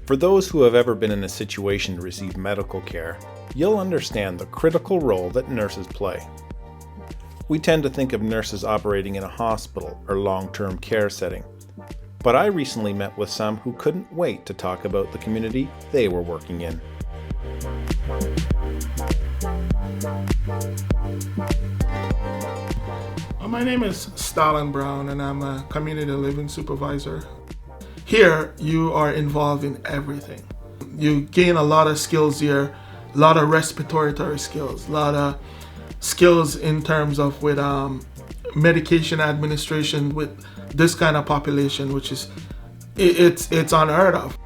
For those who have ever been in a situation to receive medical care, you'll understand the critical role that nurses play. We tend to think of nurses operating in a hospital or long-term care setting, but I recently met with some who couldn't wait to talk about the community they were working in. My name is Stalin Brown and I'm a community living supervisor. Here you are involved in everything. You gain a lot of skills here, a lot of respiratory skills, a lot of skills in terms of with medication administration with this kind of population, which is it's unheard of.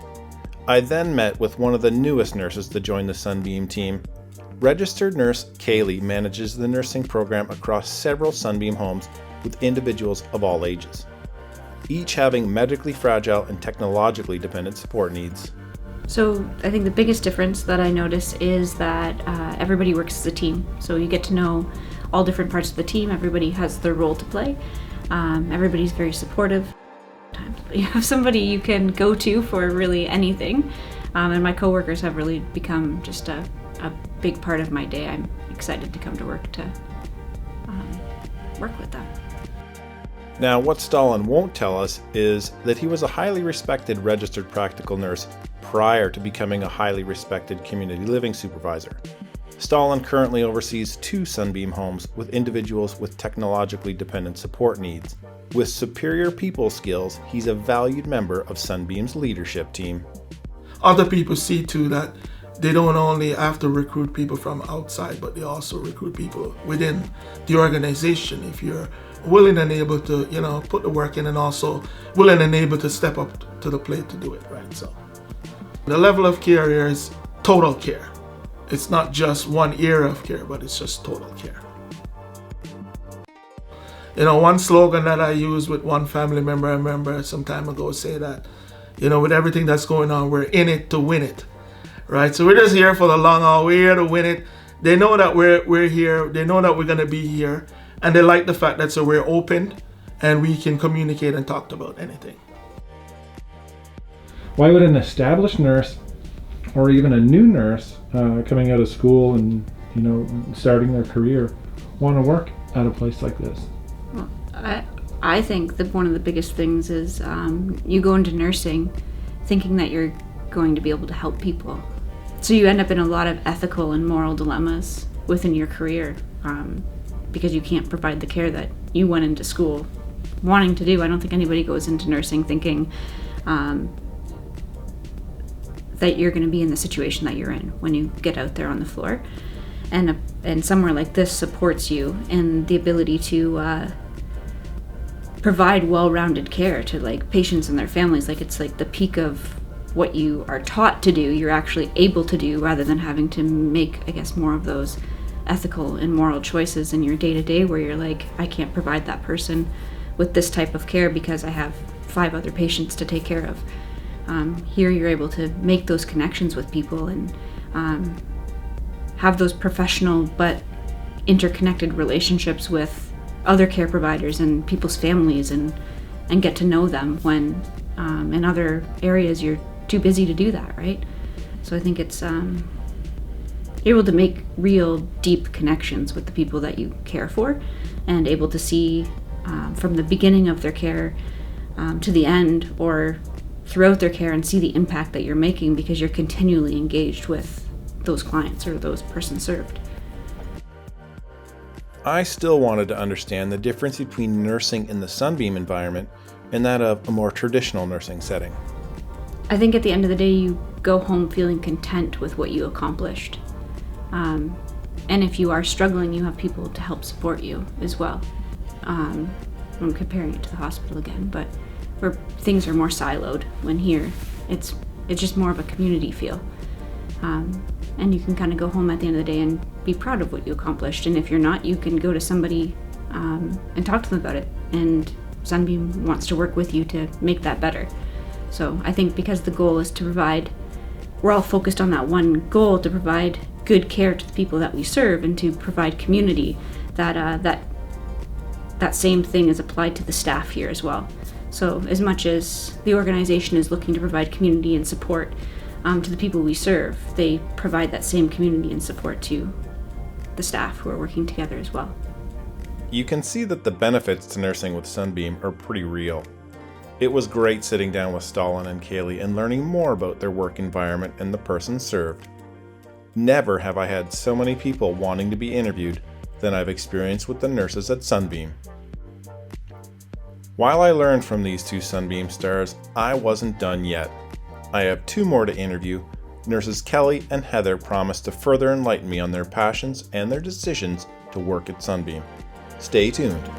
I then met with one of the newest nurses to join the Sunbeam team. Registered nurse Kaylee manages the nursing program across several Sunbeam homes with individuals of all ages, each having medically fragile and technologically dependent support needs. So I think the biggest difference that I notice is that everybody works as a team. So you get to know all different parts of the team. Everybody has their role to play. Everybody's very supportive. You have somebody you can go to for really anything. And my coworkers have really become just a big part of my day. I'm excited to come to work to work with them. Now, what Stalin won't tell us is that he was a highly respected registered practical nurse prior to becoming a highly respected community living supervisor. Stalin currently oversees 2 Sunbeam homes with individuals with technologically dependent support needs. With superior people skills, he's a valued member of Sunbeam's leadership team. Other people see too that they don't only have to recruit people from outside, but they also recruit people within the organization. If you're willing and able to, put the work in and also willing and able to step up to the plate to do it, right? So the level of care here is total care. It's not just one area of care, but it's just total care. One slogan that I used with one family member, I remember some time ago, say that, with everything that's going on, we're in it to win it, right? So we're just here for the long haul. We're here to win it. They know that we're here. They know that we're going to be here. And they like the fact that so we're open and we can communicate and talk about anything. Why would an established nurse or even a new nurse coming out of school and starting their career want to work at a place like this? Well, I think that one of the biggest things is you go into nursing thinking that you're going to be able to help people. So you end up in a lot of ethical and moral dilemmas within your career because you can't provide the care that you went into school wanting to do. I don't think anybody goes into nursing thinking that you're going to be in the situation that you're in when you get out there on the floor. And somewhere like this supports you in the ability to provide well-rounded care to patients and their families. It's the peak of what you are taught to do, you're actually able to do, rather than having to make, more of those ethical and moral choices in your day-to-day where you're I can't provide that person with this type of care because I have 5 other patients to take care of. Here you're able to make those connections with people and have those professional but interconnected relationships with other care providers and people's families and get to know them when in other areas you're too busy to do that, right? So I think it's you're able to make real deep connections with the people that you care for and able to see from the beginning of their care to the end or throughout their care and see the impact that you're making because you're continually engaged with those clients or those persons served. I still wanted to understand the difference between nursing in the Sunbeam environment and that of a more traditional nursing setting. I think at the end of the day, you go home feeling content with what you accomplished. And if you are struggling, you have people to help support you as well. I'm comparing it to the hospital again, but where things are more siloed, when here it's just more of a community feel. And you can kind of go home at the end of the day and be proud of what you accomplished. And if you're not, you can go to somebody and talk to them about it. And Sunbeam wants to work with you to make that better. So I think because the goal is to provide, we're all focused on that one goal, to provide good care to the people that we serve and to provide community, that that same thing is applied to the staff here as well. So as much as the organization is looking to provide community and support to the people we serve, they provide that same community and support to the staff who are working together as well. You can see that the benefits to nursing with Sunbeam are pretty real. It was great sitting down with Stalin and Kaylee and learning more about their work environment and the person served. Never have I had so many people wanting to be interviewed than I've experienced with the nurses at Sunbeam. While I learned from these two Sunbeam stars, I wasn't done yet. I have 2 more to interview. Nurses Kelly and Heather promised to further enlighten me on their passions and their decisions to work at Sunbeam. Stay tuned.